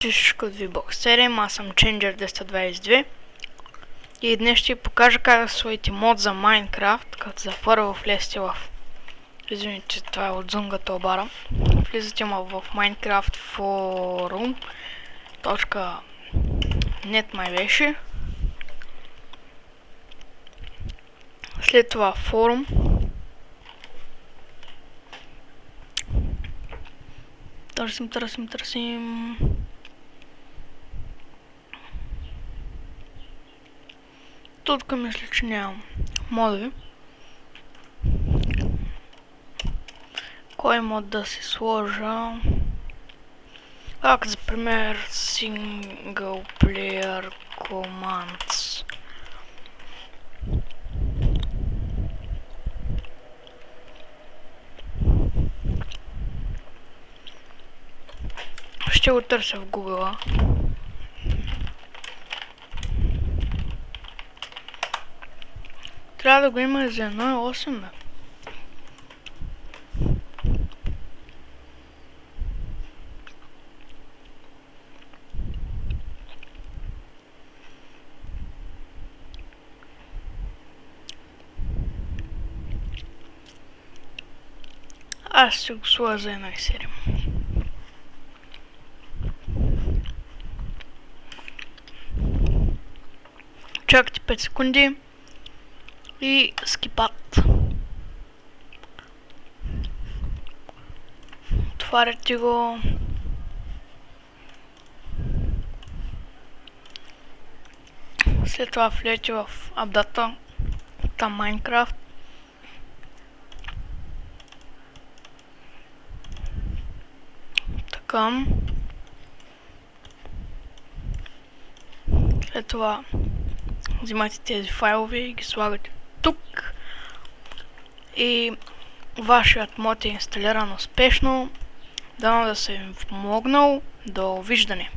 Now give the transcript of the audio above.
Всичко от VBox 7, аз съм Changer222 и днес ще ви покажа как да своите мод за Minecraft, като за първо влезете в... Извините, че това е от зунгата обара. Влизате в Minecraft forum.net май беше. След това форум. Търсим. Тук мисля, че нямам модове. Кой мод да си сложа? Как за пример Single Player Commands. Ще го търся в Google. Трябва да го има и за 1.8, бе. Аз ще го сложа за 1.7. Чакайте 5 секунди и скипат. Отваряте го. След това влезете в апдата, там Minecraft. Така. След това взимате тези файлове и ги слагате тук. И вашият мод е инсталиран успешно. Дано да се е помогнал. Довиждане!